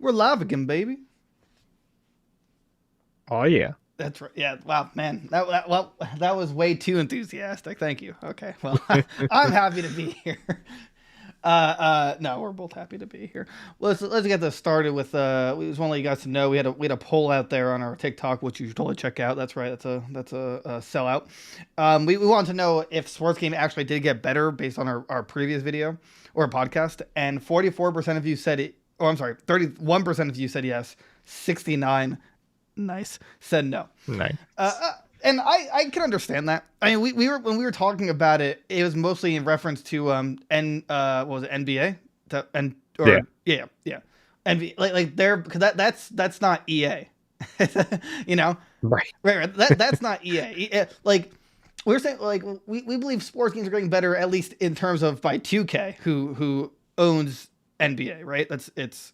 We're live again, baby. Oh yeah. That's right. Yeah. Wow, man. That was way too enthusiastic. Thank you. Okay. Well, I'm happy to be here. No, we're both happy to be here. Let's get this started with. We just want to let you guys to know we had a poll out there on our TikTok, which you should totally check out. That's right. That's a sellout. We wanted to know if sports game actually did get better based on our previous video or podcast, and 44% of you said it. Oh, I'm sorry. 31% of you said yes. 69 nice said no. Nice. And I can understand that. I mean, we were when we were talking about it, it was mostly in reference to what was it, NBA? Yeah. NBA, like they're because that's not EA. You know? Right. That's not EA. Like we're saying, like we believe sports games are getting better, at least in terms of by 2K, who owns NBA, right? It's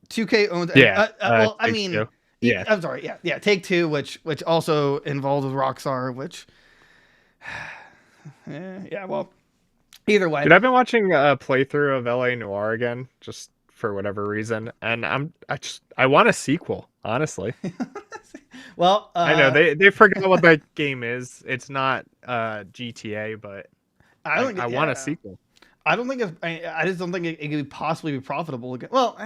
2K owns. Yeah. Well, I mean. Two. Yeah, I'm sorry. Yeah. Take Two, which also involves with Rockstar, which, yeah. Well, either way. Dude, I've been watching a playthrough of LA Noire again, just for whatever reason, and I want a sequel, honestly. Well, I know they forgot what that game is. It's not GTA, but I want a sequel. I don't think I just don't think it could possibly be profitable again. Well.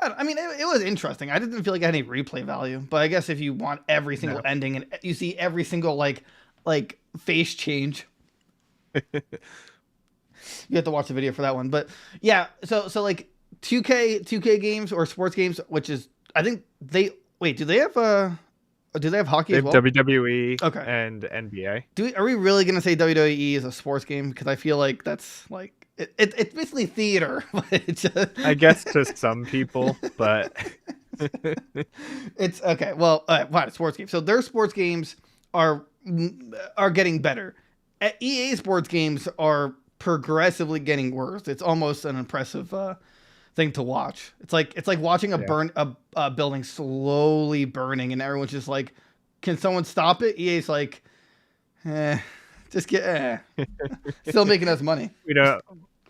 I mean, it was interesting. I didn't feel like it had any replay value, but I guess if you want every single ending and you see every single like face change, you have to watch the video for that one. But yeah, so like 2K games or sports games, which is I think do they have hockey as well? WWE Okay. And NBA. Are we really gonna say WWE is a sports game? Because I feel like that's like. It's basically theater, but it's just... I guess to some people, but it's okay. Well, sports games. So their sports games are getting better. EA sports games are progressively getting worse. It's almost an impressive thing to watch. It's like watching a building slowly burning, and everyone's just like, "Can someone stop it?" EA's like, just get still making us money.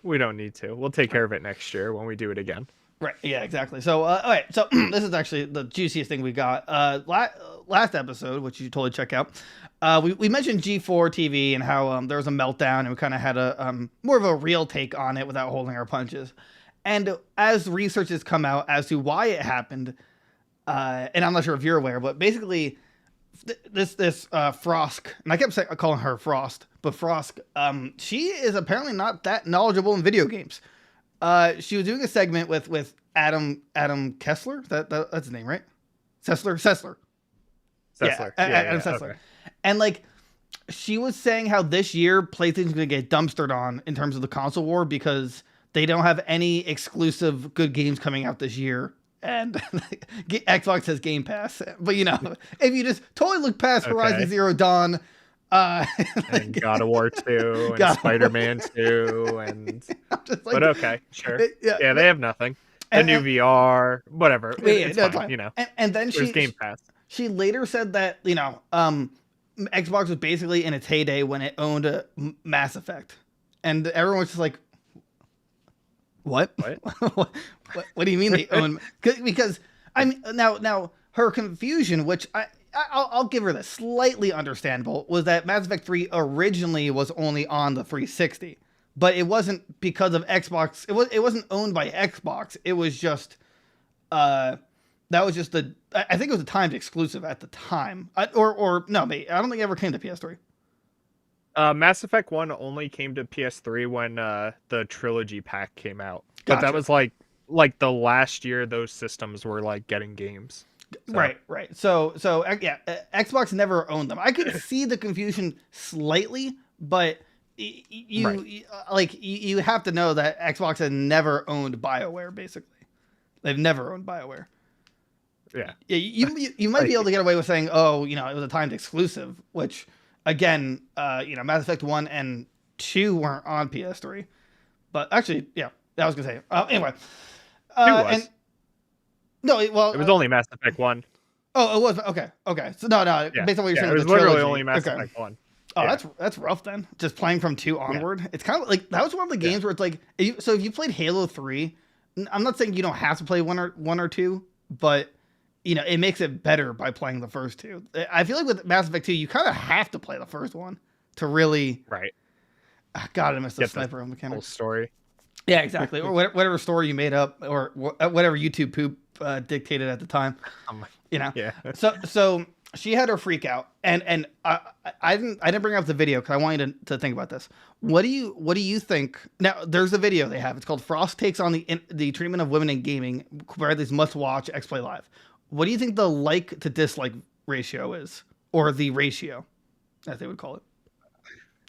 We don't need to. We'll take care of it next year when we do it again. Right. Yeah, exactly. So, all right. So this is actually the juiciest thing we got. Last episode, which you totally check out, we mentioned G4TV and how there was a meltdown, and we kind of had a more of a real take on it without holding our punches. And as research has come out as to why it happened, and I'm not sure if you're aware, but basically this Frosk, and I kept calling her Frost, but Frosk, she is apparently not that knowledgeable in video games. She was doing a segment with Adam Kessler. That's his name, right? Sessler. Yeah, Adam Sessler. Okay. And like, she was saying how this year PlayStation's gonna get dumpstered on in terms of the console war because they don't have any exclusive good games coming out this year. And Xbox has Game Pass, but if you just totally look past Horizon Zero Dawn, and God of War 2 and Spider-Man 2 and like, but okay, sure. Yeah, they have nothing. The new VR, whatever. It's fine, And then there's Game Pass. She later said that Xbox was basically in its heyday when it owned Mass Effect, and everyone was just like, What? What do you mean they own? Because I mean, now her confusion, which I'll give her the slightly understandable, was that Mass Effect 3 originally was only on the 360, but it wasn't because of Xbox. It wasn't owned by Xbox. It was just that was just I think it was a timed exclusive at the time, or no, I don't think it ever came to PS3. Mass Effect 1 only came to PS3 when the trilogy pack came out. Gotcha. But that was like the last year those systems were like getting games. So. Right. So yeah, Xbox never owned them. I could see the confusion slightly, but you have to know that Xbox has never owned BioWare. Basically, they've never owned BioWare. Yeah. You might be able to get away with saying, it was a timed exclusive, which again, Mass Effect 1 and 2 weren't on PS3, but actually, yeah, I was gonna say anyway. It was. It was only Mass Effect 1. Oh, it was okay. So no. Yeah. Based on what you're saying, it was literally only Mass Effect 1. Oh, yeah. That's rough then. Just playing from 2 onward. Yeah. It's kind of like that was one of the games where it's like, if you played Halo 3, I'm not saying you don't have to play one or two, but it makes it better by playing the first two. I feel like with Mass Effect 2, you kind of have to play the first one to really. Right. God, I missed the sniper mechanic. Whole story. Yeah, exactly. Or whatever story you made up, or whatever YouTube poop dictated at the time. Yeah. So she had her freak out, and I didn't bring up the video because I want you to think about this. What do you think? Now there's a video they have. It's called "Frost Takes on the Treatment of Women in Gaming." Bradley's must-watch X-Play Live. What do you think the like to dislike ratio is, or the ratio, as they would call it?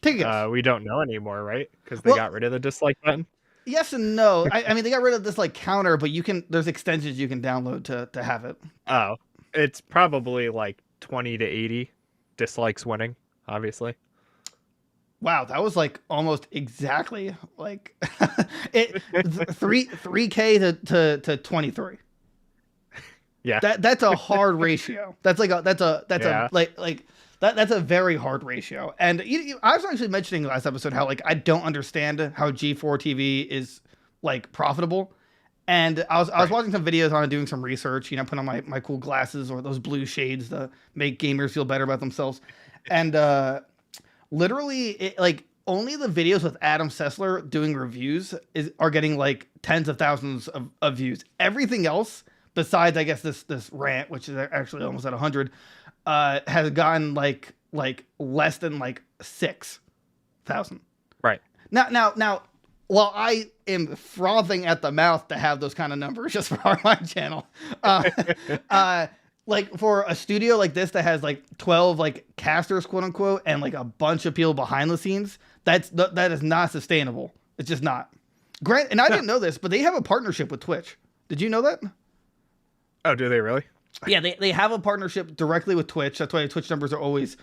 Take a guess. We don't know anymore, right? Because they got rid of the dislike button. Yes and no. I mean, they got rid of this counter, but there's extensions you can download to have it. Oh, it's probably 20 to 80 dislikes winning, obviously. Wow, that was almost exactly it 3K to 23. Yeah. That's a hard ratio. That's a very hard ratio. And I was actually mentioning last episode how I don't understand how G4TV is profitable. And I was watching some videos on it, doing some research, putting on my cool glasses or those blue shades to make gamers feel better about themselves. And literally only the videos with Adam Sessler doing reviews are getting tens of thousands of views. Everything else besides, I guess, this rant, which is actually almost at 100, has gotten less than 6,000. Right. Now, while I am frothing at the mouth to have those kind of numbers just for my channel, for a studio like this that has 12 casters, quote unquote, and a bunch of people behind the scenes, that is not sustainable. It's just not. Grant, and I didn't know this, but they have a partnership with Twitch. Did you know that? Oh, do they really? Yeah, they have a partnership directly with Twitch. That's why Twitch numbers are always,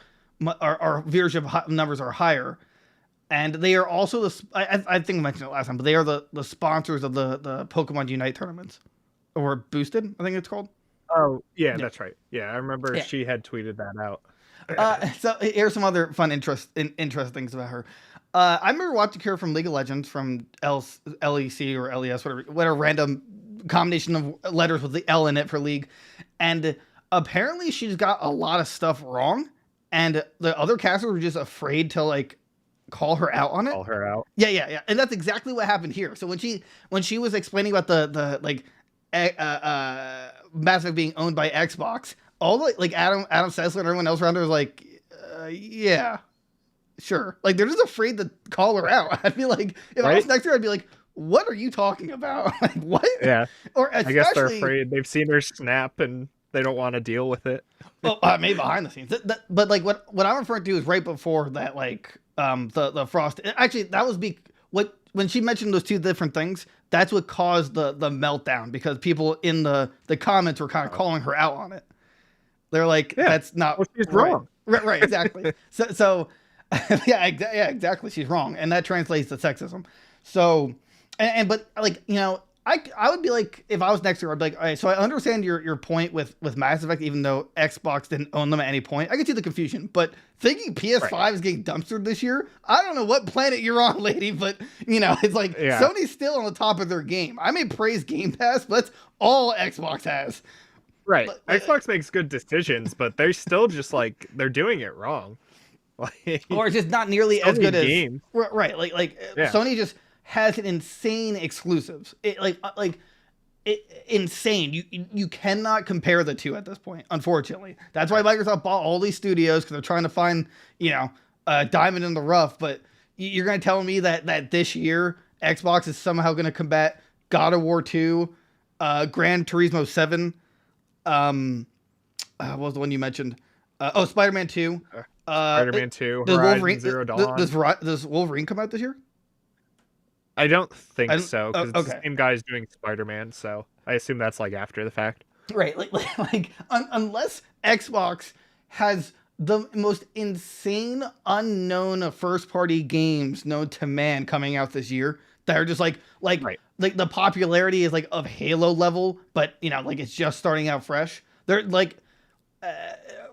our viewership numbers are higher. And they are also I think I mentioned it last time, but they are the sponsors of the Pokemon Unite tournaments, or Boosted, I think it's called. Oh yeah, that's right. Yeah, I remember she had tweeted that out. So here's some other fun interesting things about her. I remember watching her from League of Legends, from LEC or LES, whatever random combination of letters with the L in it for League, and apparently she's got a lot of stuff wrong, and the other casters were just afraid to call her out on it. Call her out. Yeah. And that's exactly what happened here. So when she was explaining about the Mass Effect being owned by Xbox, all the Adam Sessler and everyone else around her was yeah, sure. They're just afraid to call her out. I'd be if I was next to her, I'd be what are you talking about? What? Yeah. Or I guess they're afraid. They've seen her snap and they don't want to deal with it. Well, maybe behind the scenes. But what I'm referring to is right before that, the Frost. Actually, that was when she mentioned those two different things. That's what caused the meltdown, because people in the comments were kind of calling her out on it. They're that's not. Well, she's wrong. Right, exactly. so yeah, exactly. She's wrong, and that translates to sexism. So, but I would be if I was next to her, I'd be all right, so I understand your point with Mass Effect, even though Xbox didn't own them at any point. I can see the confusion, but thinking PS5 is getting dumpstered this year, I don't know what planet you're on, lady, but it's Sony's still on the top of their game. I may praise Game Pass, but that's all Xbox has. Right. Xbox makes good decisions, but they're still just they're doing it wrong. Or it's just not nearly as good games. As right. Sony just has an insane exclusives. Insane. You cannot compare the two at this point, unfortunately. That's why Microsoft bought all these studios, because they're trying to find, a diamond in the rough. But you're going to tell me that this year Xbox is somehow going to combat God of War 2, Gran Turismo 7, what was the one you mentioned? Spider-Man 2. Spider-Man 2, Horizon Zero Dawn. Does Wolverine come out this year? I don't think so, because it's the same guy's doing Spider-Man, so I assume that's after the fact. Right, unless Xbox has the most insane unknown first-party games known to man coming out this year that are just the popularity is of Halo level, but it's just starting out fresh. They're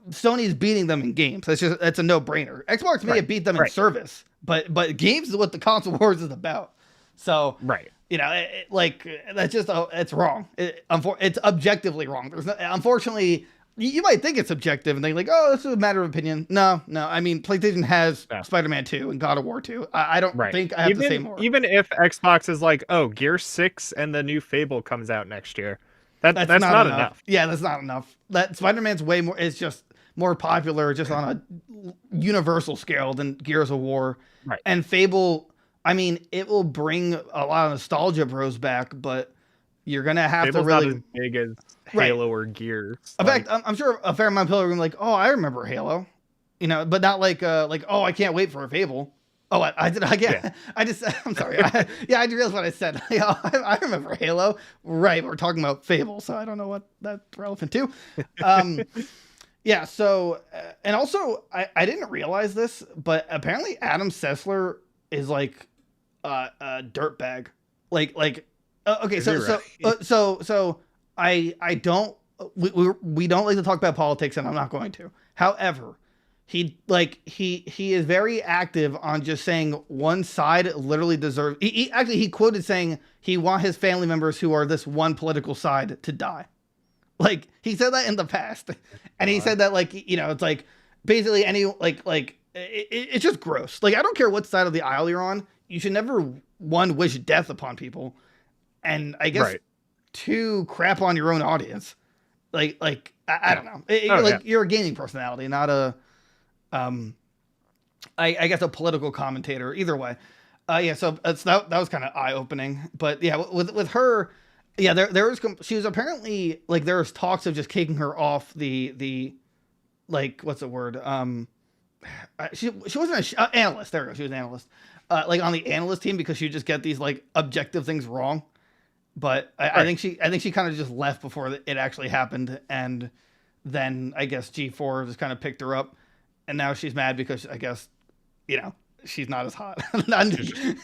Sony's beating them in games. That's a no-brainer. Xbox may have beat them in service, but games is what the console wars is about. So right. That's just it's wrong. It's objectively wrong. Unfortunately, you might think it's subjective and think like, oh, this is a matter of opinion. No. I mean, PlayStation has Spider-Man 2 and God of War 2. I don't think I have to say more. Even if Xbox is like, oh, Gear 6 and the new Fable comes out next year, that's not enough. Yeah, that's not enough. That Spider-Man's way more. It's just more popular, just on a universal scale than Gears of War. Right. And Fable, I mean, it will bring a lot of nostalgia bros back, but you're gonna have Fable's to really not as big as Halo or Gears. In fact, I'm sure a fair amount of people are gonna be like, "Oh, I remember Halo," but not like, "Oh, I can't wait for a Fable." Oh, I did. Yeah. I'm sorry. I didn't realize what I said. I remember Halo. Right. We're talking about Fable, so I don't know what that's relevant to. Yeah. So, and also, I didn't realize this, but apparently Adam Sessler is like a dirtbag. Okay. So I don't. We don't like to talk about politics, and I'm not going to. However, he is very active on just saying one side literally deserves. He quoted saying he want his family members who are this one political side to die. Like, he said that in the past, and he said that it's like basically any it's just gross. Like, I don't care what side of the aisle you're on, you should never wish death upon people, and I guess two crap on your own audience. I don't know. You're a gaming personality, not a I guess a political commentator. Either way, so that was kind of eye opening. But yeah, with her, yeah, she was apparently there was talks of just kicking her off the what's the word? She wasn't an analyst. There we go. She was an analyst. On the analyst team because she would just get these objective things wrong. But I think she kind of just left before it actually happened, and then I guess G4 just kind of picked her up, and now she's mad because I guess she's not as hot.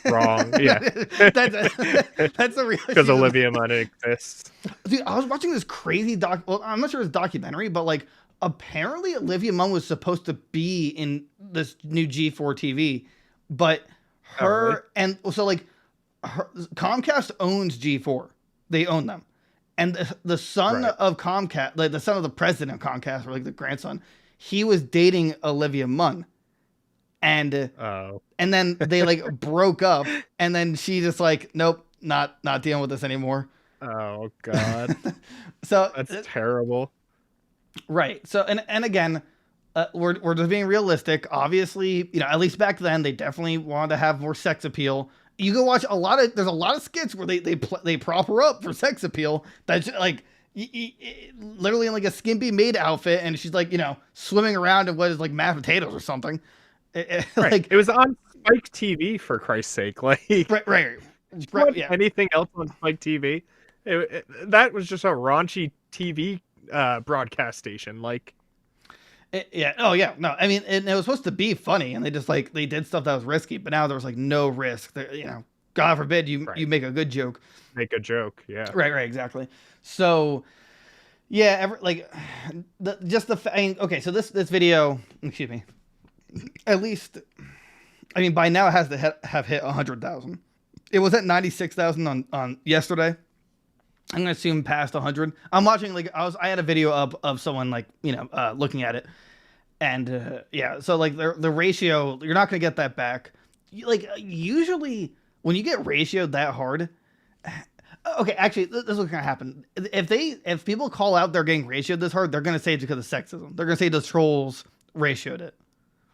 Wrong, yeah. that's the real because Olivia Munn exists. Dude, I was watching this crazy I'm not sure it's a documentary, but apparently Olivia Munn was supposed to be in this new G4 TV, but her and so Comcast owns G4. They own them. And the son of Comcast, the son of the president of Comcast, or the grandson, he was dating Olivia Munn. And and then they broke up, and then she just nope, not dealing with this anymore. Oh God. So that's terrible. Right. So and again, we're just being realistic. Obviously, at least back then they definitely wanted to have more sex appeal. You go watch there's a lot of skits where they prop her up for sex appeal. That's literally in a skimpy maid outfit, and she's swimming around in what is mashed potatoes or something. It was on Spike TV, for Christ's sake. Right. Yeah. Anything else on Spike TV? That was just a raunchy TV broadcast station. Yeah. Oh, yeah. No, I mean, it was supposed to be funny, and they just they did stuff that was risky, but now there was no risk. God forbid you make a good joke. Make a joke, yeah. Right, exactly. So, yeah, okay. So this video, excuse me, at least, I mean, by now it has to have hit 100,000. It was at 96,000 on yesterday. I'm gonna assume past 100. I'm watching I had a video up of someone looking at it, and so the ratio, you're not gonna get that back. Usually when you get ratioed that hard, okay, actually this is what's gonna happen. If people call out they're getting ratioed this hard, they're gonna say it's because of sexism. They're gonna say the trolls ratioed it,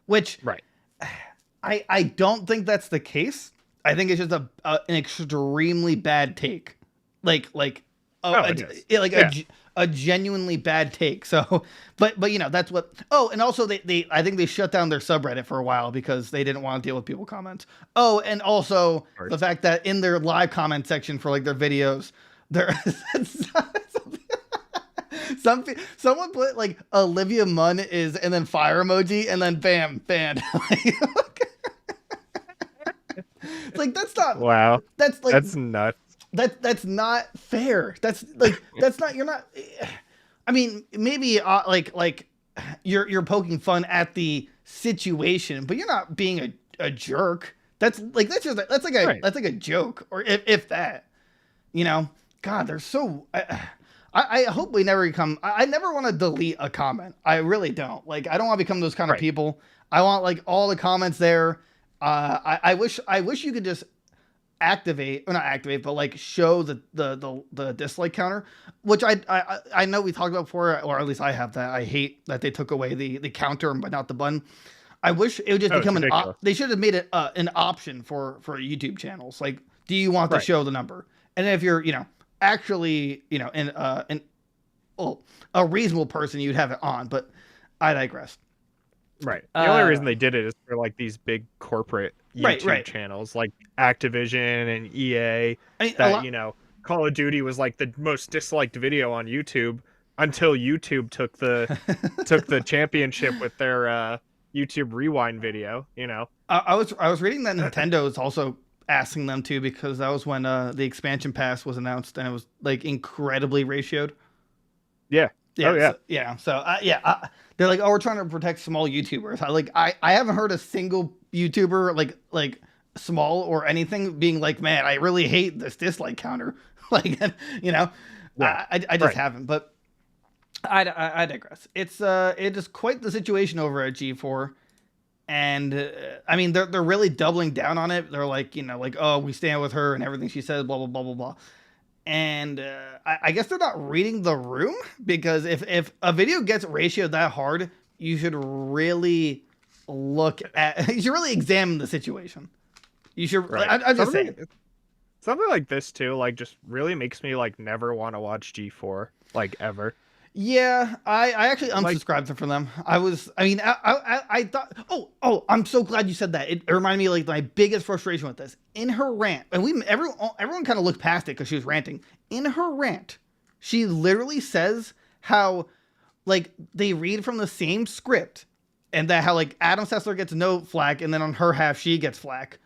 which I don't think that's the case. I think it's just an extremely bad take. A genuinely bad take. So, but that's what. Oh, and also I think they shut down their subreddit for a while because they didn't want to deal with people comments. Oh, and also the fact that in their live comment section for their videos, someone put Olivia Munn is, and then fire emoji, and then bam, banned. That's not. Wow. That's nuts. That's not fair. That's not. You're not. I mean, maybe you're poking fun at the situation, but you're not being a jerk That's like a joke, or if that, you know. God, they're so. I hope we never become. I never want to delete a comment. I really don't. Like, I don't want to become those kind of people. I want like all the comments there. I wish you could just activate, or not activate, but like show the dislike counter, which I know we talked about before, or at least I have that. I hate that they took away the counter but not the button. I wish it would just become they should have made it an option for YouTube channels. Like, do you want to show the number? And if you're, actually, a reasonable person, you'd have it on, but I digress. Right. The only reason they did it is for like these big corporate YouTube channels like Activision and EA. Call of Duty was like the most disliked video on YouTube until YouTube took the championship with their YouTube Rewind video. I was reading that Nintendo is also asking them to, because that was when the expansion pass was announced and it was like incredibly ratioed. Yeah. Yeah. They're like, oh, we're trying to protect small YouTubers. I haven't heard a single YouTuber like small or anything being like, man, I really hate this dislike counter. I just haven't. But I digress. It is quite the situation over at G4. And I mean, they're really doubling down on it. They're like, oh, we stand with her and everything she says, blah, blah, blah, blah, blah. And I guess they're not reading the room, because if a video gets ratioed that hard, you should really examine the situation. You should. Right. I'm just saying. Something like this too, like, just really makes me like never want to watch G4 like ever. Yeah, I actually unsubscribed from them. I thought, oh, I'm so glad you said that. It reminded me of like my biggest frustration with this. In her rant, and everyone kind of looked past it because she was ranting. In her rant, she literally says how like they read from the same script, and that how like Adam Sessler gets no flack, and then on her half she gets flack,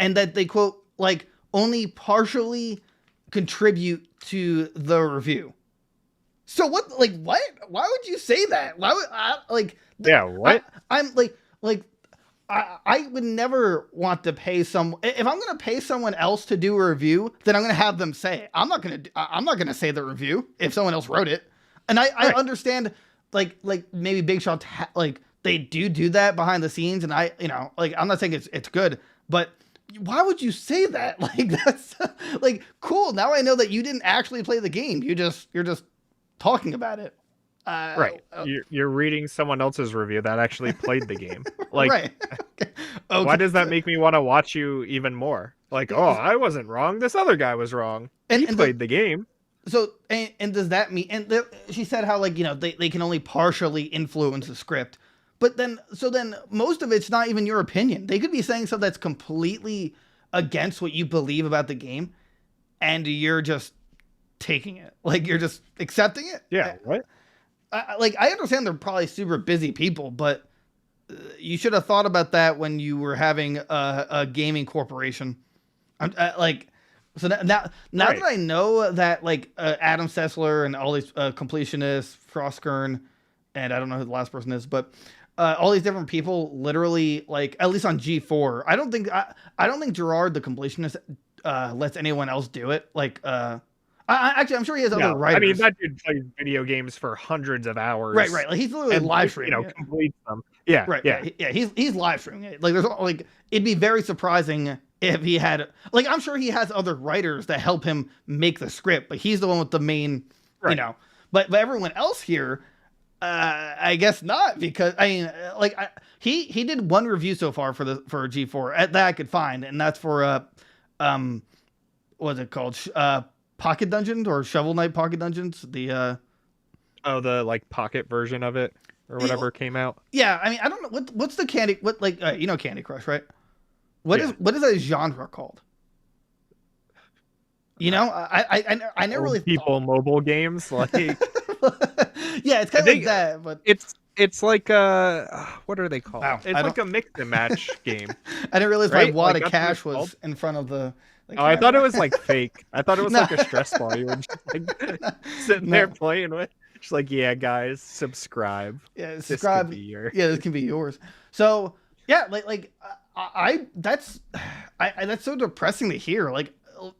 and that they quote like only partially contribute to the review. So what? Like what? Why would you say that? Why would what? I'm like I would never want to pay if I'm going to pay someone else to do a review, then I'm going to have them say it. I'm not going to say the review if someone else wrote it. And I understand like maybe Big Shot they do that behind the scenes, and I'm not saying it's good, but why would you say that? Like, that's like, cool. Now I know that you didn't actually play the game. You're just talking about it. Right. You're reading someone else's review that actually played the game. Like, right. Okay. Why does that make me want to watch you even more? Like, oh, I wasn't wrong. This other guy was wrong. He played the game. So, and does that mean, she said how like, they can only partially influence the script, but then most of it's not even your opinion. They could be saying something that's completely against what you believe about the game, and you're just taking it. Like, you're just accepting it. Yeah. What? I understand they're probably super busy people, but you should have thought about that when you were having a gaming corporation. So now that I know that like Adam Sessler and all these completionists, Frostkern, and I don't know who the last person is, but all these different people, literally, like, at least on G4, I don't think Gerard the completionist lets anyone else do it. Like, I'm sure he has other writers. I mean, that dude plays video games for hundreds of hours. Right. Like, he's literally live streaming. Completes them. Yeah. Right. Yeah. He's live streaming it. Like, it'd be very surprising if he had, like, I'm sure he has other writers that help him make the script, but he's the one with the main, But everyone else here, I guess not, because I mean, he did one review so far for G4 that I could find, and that's for what's it called? Pocket Dungeons or Shovel Knight Pocket Dungeons. The like pocket version of it or whatever came out. Yeah, I mean, I don't know what's the Candy Candy Crush, right? What is that genre called? I never really people mobile games like. Yeah, it's kind of like that, but it's like what are they called? Wow, it's like a mix and match game. I didn't realize my wad of cash was in front of the. I thought it was like fake. I thought it was like a stress ball you were just like sitting there playing with. Just like, yeah, guys, subscribe. Yeah, subscribe. This can be yours. So yeah, that's so depressing to hear. Like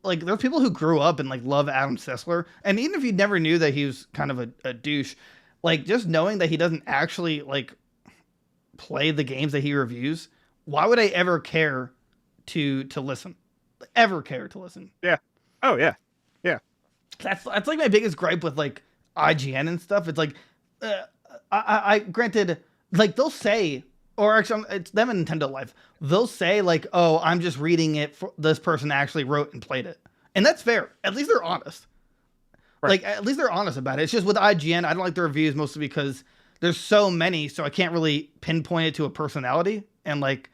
there's people who grew up and like love Adam Sessler, and even if you never knew that he was kind of a douche, like just knowing that he doesn't actually like play the games that he reviews, why would I ever care to listen? Ever care to listen? Yeah. Oh yeah. Yeah. That's like my biggest gripe with like IGN and stuff. It's like, I granted, like they'll say, or actually it's them in Nintendo Life. They'll say like, oh, I'm just reading it for this person actually wrote and played it. And that's fair. At least they're honest. Right. Like at least they're honest about it. It's just with IGN, I don't like the reviews mostly because there's so many, so I can't really pinpoint it to a personality. And like,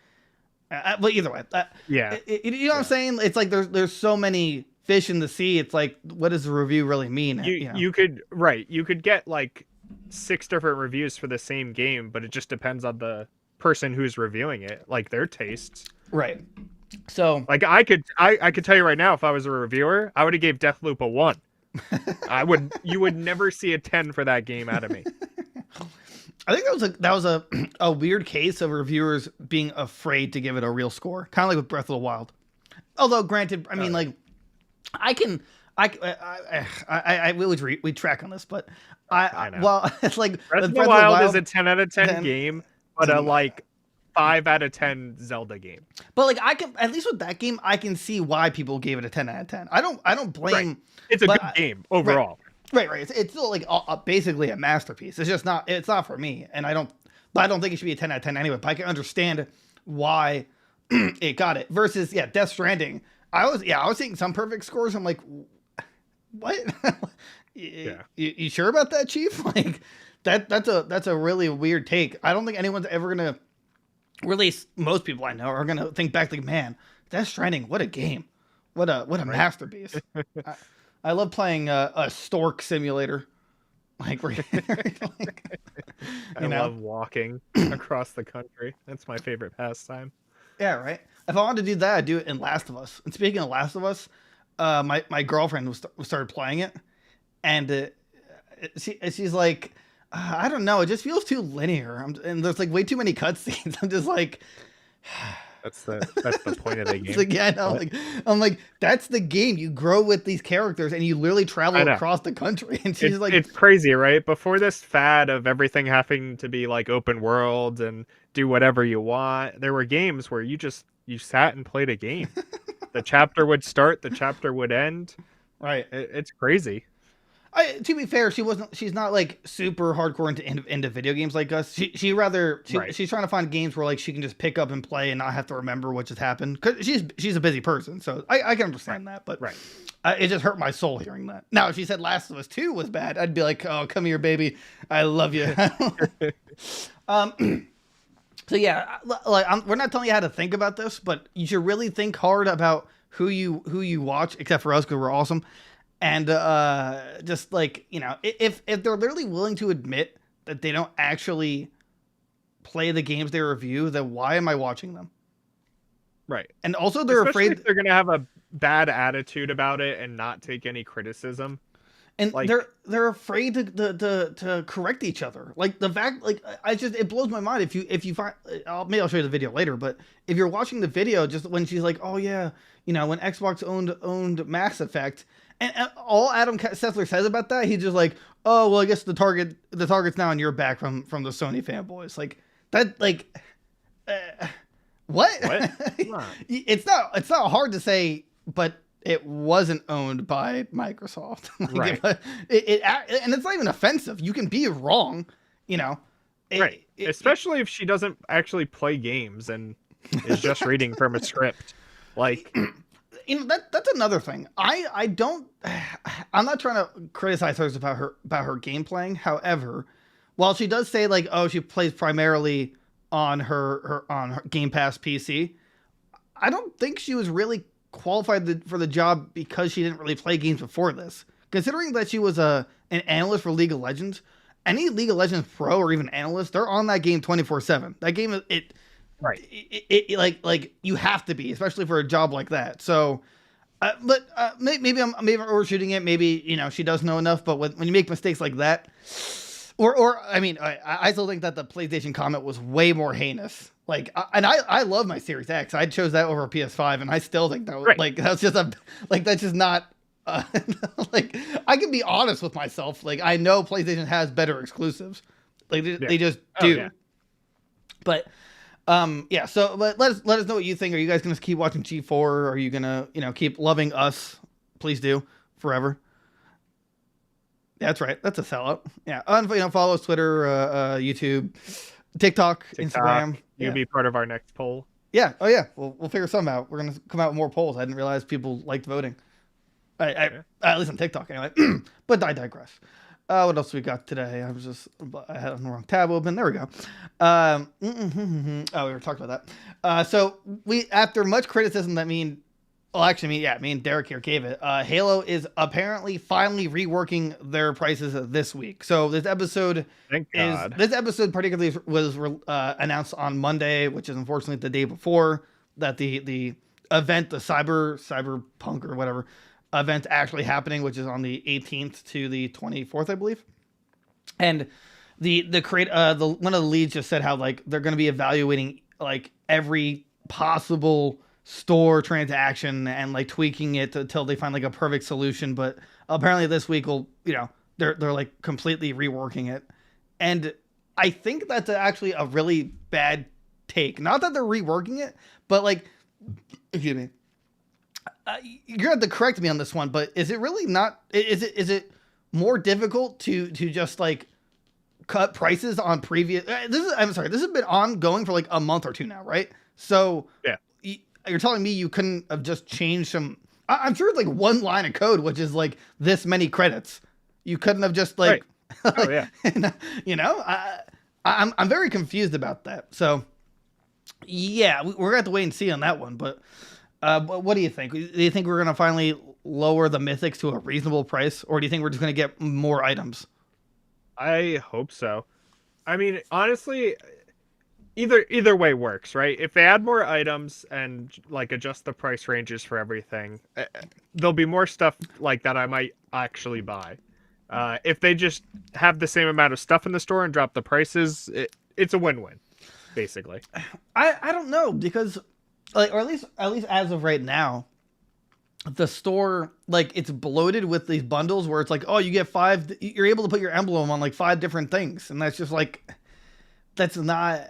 but either way, yeah, you know what I'm saying? It's like there's so many fish in the sea. It's like, what does the review really mean? You could get like 6 different reviews for the same game, but it just depends on the person who's reviewing it, like their tastes. Right. So like I could tell you right now, if I was a reviewer, I would have gave Deathloop a 1. You would never see a 10 for that game out of me. I think that was a weird case of reviewers being afraid to give it a real score, kind of like with Breath of the Wild. Although, granted, I mean, like, we track on this, but I know. Well, it's like Breath of the Wild is a 10 out of 10 game, but a like 5 out of 10 Zelda game. But like, I can, at least with that game, I can see why people gave it a 10 out of 10. I don't blame. Right. It's a good game overall. Right. It's still like basically a masterpiece. It's just not. It's not for me, and I don't think it should be a 10 out of 10 anyway. But I can understand why it got it. Versus, Death Stranding. I was seeing some perfect scores. I'm like, what? You sure about that, Chief? Like that's a really weird take. I don't think anyone's ever gonna. Really, most people I know are gonna think back like, man, Death Stranding. What a game. What a masterpiece. I love playing a stork simulator. Like, I love walking across the country. That's my favorite pastime. Yeah, right. If I wanted to do that, I'd do it in Last of Us. And speaking of Last of Us, my girlfriend started playing it, and she's like, I don't know, it just feels too linear, and there's like way too many cutscenes. I'm just like. That's the point of the game. Like, yeah, I know. Like, I'm like, that's the game. You grow with these characters, and you literally travel across the country. And she's like, it's crazy, right? Before this fad of everything having to be like open world and do whatever you want, there were games where you sat and played a game. The chapter would start, the chapter would end. Right. It's crazy. To be fair, she's not like super hardcore into video games like us. She's trying to find games where like she can just pick up and play and not have to remember what just happened, because she's a busy person. So I can understand that, but it just hurt my soul hearing that. Now, if she said Last of Us 2 was bad, I'd be like, oh, come here, baby, I love you. So yeah, like we're not telling you how to think about this, but you should really think hard about who you watch, except for us because we're awesome. And just like, if they're literally willing to admit that they don't actually play the games they review, then why am I watching them? Right. And also they're afraid if they're going to have a bad attitude about it and not take any criticism. And like, they're afraid to correct each other. Like the fact, like it blows my mind if you find, maybe I'll show you the video later, but if you're watching the video, just when she's like, oh yeah, when Xbox owned Mass Effect. And all Adam Sessler says about that, he's just like, oh, well, I guess the target's now on your back from the Sony fanboys. Like that, like, what? It's not hard to say, but it wasn't owned by Microsoft. Like, right. And it's not even offensive. You can be wrong, right. Especially if she doesn't actually play games and is just reading from a script. Like. That's another thing. I'm not trying to criticize her about her game playing. However, while she does say like, oh, she plays primarily on her Game Pass PC, I don't think she was really qualified for the job because she didn't really play games before this. Considering that she was an analyst for League of Legends, any League of Legends pro or even analyst, they're on that game 24/7. That game right. It like you have to be, especially for a job like that. So, but maybe I'm overshooting it. Maybe she does know enough. But when you make mistakes like that, Or I mean, I still think that the PlayStation comment was way more heinous. Like, and I love my Series X. I chose that over PS5, and I still think that was like that's just that's just not. Like, I can be honest with myself. Like, I know PlayStation has better exclusives. Like they just do. Yeah. But yeah. So let us know what you think. Are you guys gonna keep watching G4? Or are you gonna keep loving us? Please do forever. That's right. That's a sellout. Yeah. Follow us Twitter, YouTube, TikTok, Instagram. You'll be part of our next poll. Yeah. Oh yeah. We'll figure something out. We're gonna come out with more polls. I didn't realize people liked voting. At least on TikTok anyway. But I digress. What else we got today? I had the wrong tab open. There we go. Oh, we were talking about that. So after much criticism that me and Derek here gave it, Halo is apparently finally reworking their prices this week. So this episode particularly was announced on Monday, which is unfortunately the day before that the event, the Cyberpunk or whatever event actually happening, which is on the 18th to the 24th, I believe. And the one of the leads just said how like they're going to be evaluating like every possible store transaction and like tweaking it until they find like a perfect solution. But apparently this week they're like completely reworking it. And I think that's actually a really bad take. Not that they're reworking it, but like, excuse me. You're gonna have to correct me on this one, but is it really not? Is it more difficult to just like cut prices on previous? This has been ongoing for like a month or two now, right? So yeah, you're telling me you couldn't have just changed some? I'm sure it's like one line of code, which is like this many credits. You couldn't have just like, oh yeah, I'm very confused about that. So yeah, we're gonna have to wait and see on that one, but. What do you think? Do you think we're going to finally lower the mythics to a reasonable price, or do you think we're just going to get more items? I hope so. I mean, honestly, either way works, right? If they add more items and like adjust the price ranges for everything, there'll be more stuff like that I might actually buy. If they just have the same amount of stuff in the store and drop the prices, it's a win-win, basically. I don't know, because like, or at least as of right now, the store, like, it's bloated with these bundles where it's like, oh, you get you're able to put your emblem on like 5 different things, and that's just like, that's not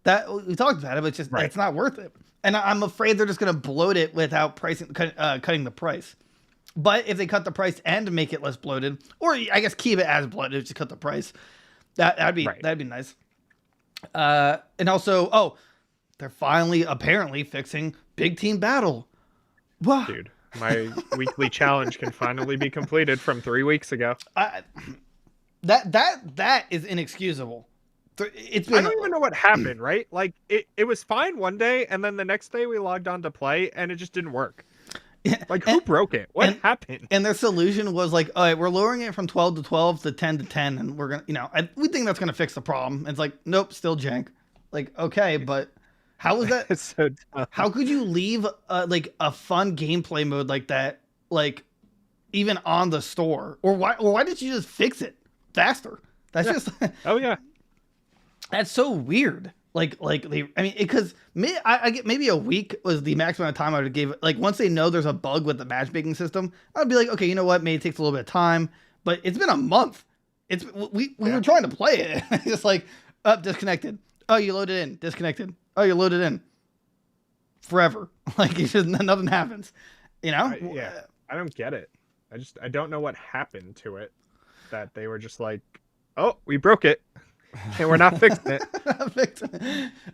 that we talked about it, but it's just it's not worth it. And I'm afraid they're just gonna bloat it without cutting the price. But if they cut the price and make it less bloated, or I guess keep it as bloated, just cut the price, that'd be nice. And also, they're finally apparently fixing Big Team Battle. Wow. Dude, my weekly challenge can finally be completed from 3 weeks ago. That is inexcusable. I don't even know what happened, right? Like it was fine one day, and then the next day we logged on to play, and it just didn't work. Like, who broke it? What happened? And their solution was like, all right, we're lowering it from 12 to 12 to 10 to 10, and we're gonna, we think that's gonna fix the problem. And it's like, nope, still jank. Like, okay, but. How was that? It's so dumb. How could you leave like a fun gameplay mode like that, like even on the store? Or why did you just fix it faster? That's just oh yeah, that's so weird. Because I get maybe a week was the maximum time I would give. Like, once they know there's a bug with the matchmaking system, I'd be like, okay, you know what? Maybe it takes a little bit of time, but it's been a month. We were trying to play it. It's just like, disconnected. Oh, you loaded in, disconnected. Oh, you loaded in. Forever. Like, it's just nothing happens. I don't get it. I don't know what happened to it. That they were just like, oh, we broke it. And we're not fixing it. All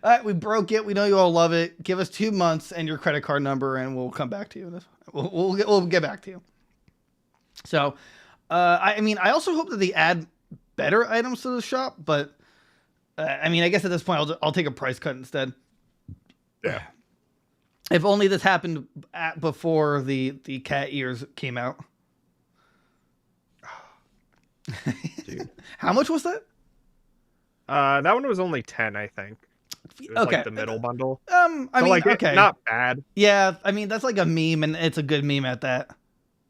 right, we broke it. We know you all love it. Give us 2 months and your credit card number, and we'll come back to you. We'll get back to you. So, I also hope that they add better items to the shop, but I guess at this point I'll take a price cut instead. Yeah. If only this happened before the cat ears came out. Dude. How much was that? That one was only 10, I think. It was like the middle bundle. Okay. Not bad. Yeah, that's like a meme, and it's a good meme at that.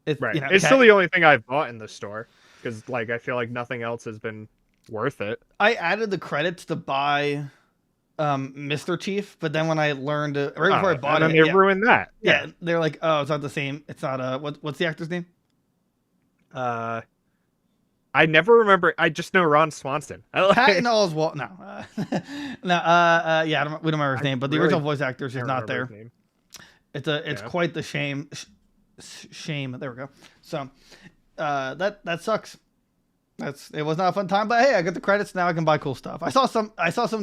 It's still the only thing I've bought in the store, because I feel like nothing else has been worth it. I added the credits to buy Mr. Chief, but then when I learned right before I bought it, they ruined that. Yeah, they're like, oh, it's not the same. It's not what's the actor's name? I never remember. I just know Ron Swanson. Patton Oswalt. No, yeah, we don't remember his name, but the original voice actor is just not there. It's quite the shame. Shame. There we go. So, that sucks. It was not a fun time, but hey, I got the credits now. I can buy cool stuff. I saw some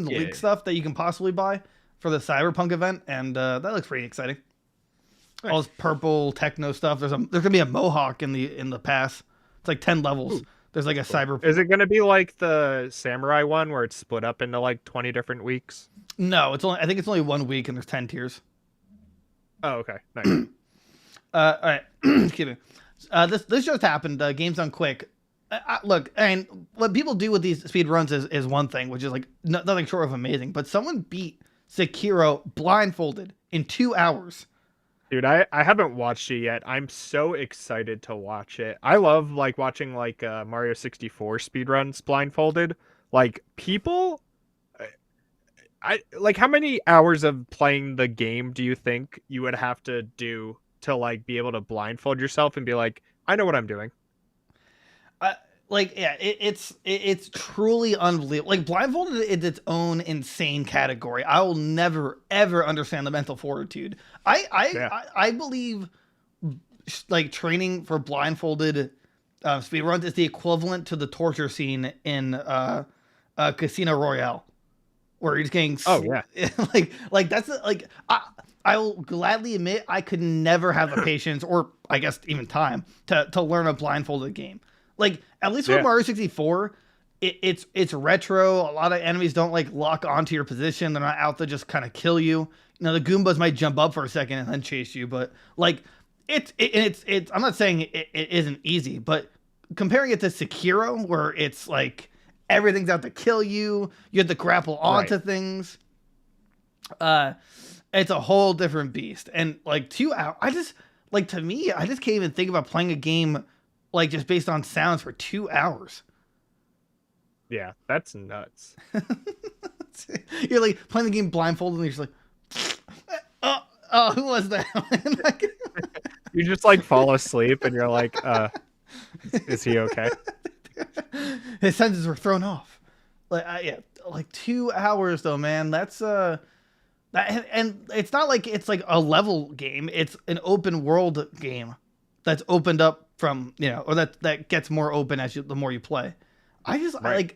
leaked stuff that you can possibly buy for the Cyberpunk event, and that looks pretty exciting. Nice. All this purple techno stuff. There's gonna be a mohawk in the pass. It's like 10 levels. Ooh. There's like a cyber. Is it gonna be like the samurai one where it's split up into like 20 different weeks? No, I think it's only 1 week and there's 10 tiers. Oh, okay. Nice. All right. Excuse me. This just happened. Game's Done Quick. Look, and what people do with these speed runs is one thing, which is like nothing short of amazing. But someone beat Sekiro blindfolded in 2 hours. Dude, I haven't watched it yet. I'm so excited to watch it. I love like watching like Mario 64 speedruns blindfolded. Like people, I like how many hours of playing the game do you think you would have to do to like be able to blindfold yourself and be like, I know what I'm doing? It's truly unbelievable. Like blindfolded is its own insane category. I will never ever understand the mental fortitude. I believe like training for blindfolded speedruns is the equivalent to the torture scene in Casino Royale, where you're just getting like that's like I will gladly admit I could never have the patience or I guess even time to learn a blindfolded game. Like at least with Mario 64, it's retro. A lot of enemies don't like lock onto your position. They're not out to just kind of kill you. You know, the Goombas might jump up for a second and then chase you, but like it's I'm not saying it isn't easy, but comparing it to Sekiro, where it's like everything's out to kill you, you have to grapple onto things. It's a whole different beast. And like 2 hours, to me, I just can't even think about playing a game like just based on sounds for 2 hours. Yeah, that's nuts. You're like playing the game blindfolded and you're just like, oh, who was that? You just like fall asleep and you're like, is he okay? His senses were thrown off. Like 2 hours though, man. That's and it's not like it's like a level game. It's an open world game that's opened up from, or that gets more open the more you play. I have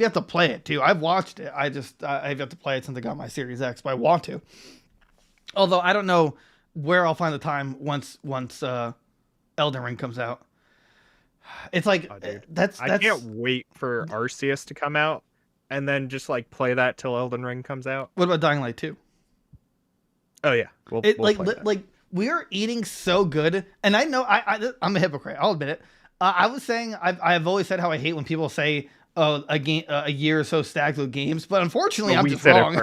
yet to play it too. I've watched it. I've yet to play it since I got my Series X, but I want to. Although I don't know where I'll find the time once Elden Ring comes out. It's like I can't wait for Arceus to come out and then just like play that till Elden Ring comes out. What about Dying Light 2? Oh yeah, we'll play that. We are eating so good, and I know I'm a hypocrite. I'll admit it. I was saying I've always said how I hate when people say, "Oh, a year is so stacked with games," but unfortunately, I'm just wrong.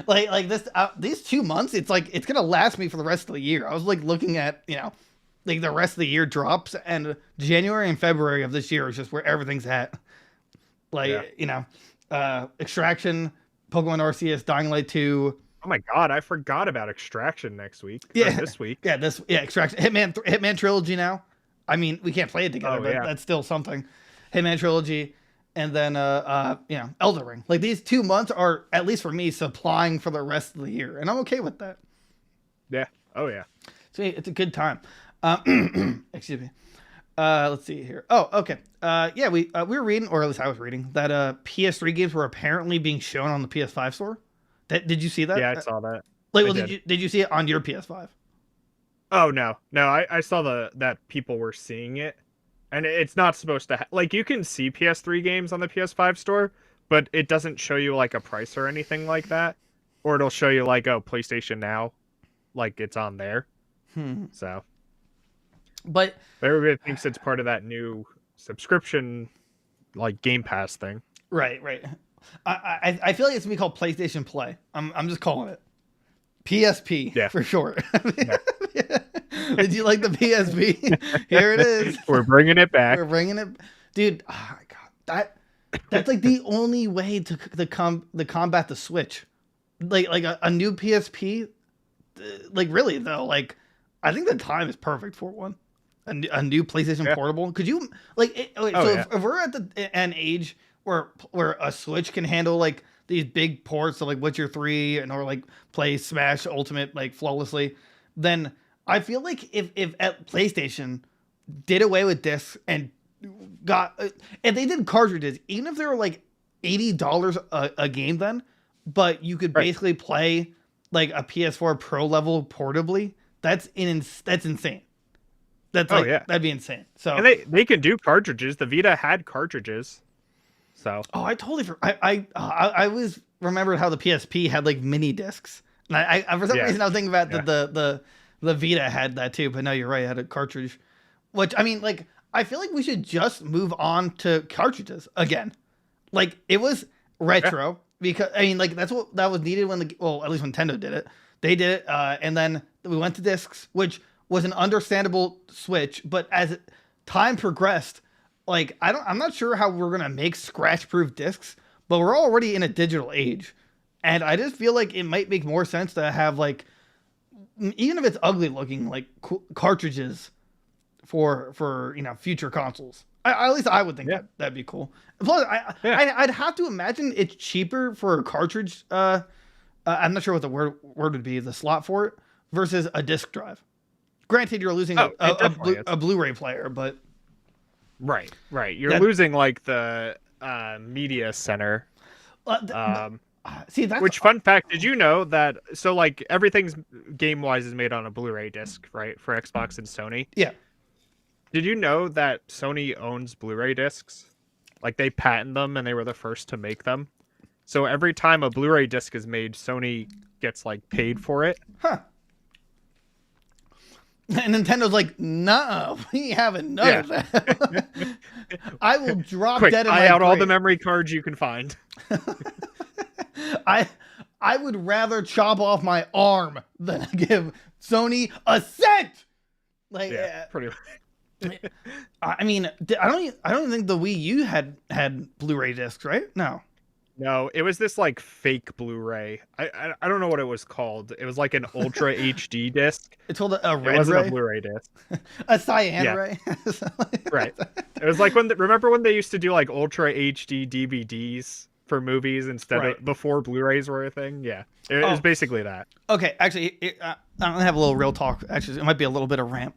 like this, these 2 months, it's like it's gonna last me for the rest of the year. I was like looking at like the rest of the year drops, and January and February of this year is just where everything's at. Extraction, Pokemon Arceus, Dying Light 2. Oh my god, I forgot about Extraction next week. Yeah, this week. Extraction, Hitman Trilogy now. I mean, we can't play it together, but that's still something. Hitman Trilogy, and then Elden Ring. Like these 2 months are, at least for me, supplying for the rest of the year, and I'm okay with that. Yeah. Oh yeah. So it's a good time. Excuse me. Let's see here. Oh, okay. We were reading, or at least I was reading, that PS3 games were apparently being shown on the PS5 store. Did you see that? Yeah, I saw that. Did you see it on your PS5? Oh no, I saw that people were seeing it, and it's not supposed to. Like you can see PS3 games on the PS5 store, but it doesn't show you like a price or anything like that, or it'll show you like PlayStation Now, like it's on there. So, but everybody thinks it's part of that new subscription, like Game Pass thing. Right. I feel like it's gonna be called PlayStation Play. I'm just calling it PSP for short. Did you like the PSP? Here it is. We're bringing it back. We're bringing it, dude. Oh my god, that's like the only way to combat the Switch, like a new PSP. Like really though, like I think the time is perfect for one. A new PlayStation Portable. Could you like? If we're at an age where a Switch can handle like these big ports of like Witcher 3 and or like play Smash Ultimate like flawlessly, then I feel like if at PlayStation did away with discs and got if they did cartridges, even if they were like $80 a game then, but you could basically play like a PS4 Pro level portably, that's insane. That's that'd be insane. So and they can do cartridges. The Vita had cartridges. So I totally I always remembered how the PSP had like mini discs. And I for some reason I was thinking about the Vita had that too, but no, you're right, it had a cartridge. Which I mean, like I feel like we should just move on to cartridges again. Like it was retro because I mean like that was needed when at least Nintendo did it. They did it and then we went to discs, which was an understandable switch, but as time progressed, like I'm not sure how we're gonna make scratch-proof discs, but we're already in a digital age, and I just feel like it might make more sense to have like, even if it's ugly looking, like cartridges for future consoles. At least I would think that'd be cool. Plus, I'd have to imagine it's cheaper for a cartridge. I'm not sure what the word would be, the slot for it, versus a disc drive. Granted, you're losing a Blu-ray player, but right. You're losing like the media center. See, that's which fun fact? Did you know that? So like everything's game-wise is made on a Blu-ray disc, right? For Xbox and Sony. Yeah. Did you know that Sony owns Blu-ray discs? Like they patent them, and they were the first to make them. So every time a Blu-ray disc is made, Sony gets like paid for it. Huh. And Nintendo's like, no, we haven't none of that. I will drop dead in my out grave. all the memory cards you can find. I would rather chop off my arm than give Sony a cent. Like, pretty much. I mean, I don't think the Wii U had Blu-ray discs, right? No, it was this like fake Blu-ray. I don't know what it was called. It was like an Ultra HD disc. It's called a red It wasn't ray? a Blu-ray disc. A cyan ray. Right. It was like remember when they used to do like Ultra HD DVDs for movies instead of before Blu-rays were a thing? Yeah. It was basically that. Okay, actually, I'm going to have a little real talk. Actually, it might be a little bit of rant.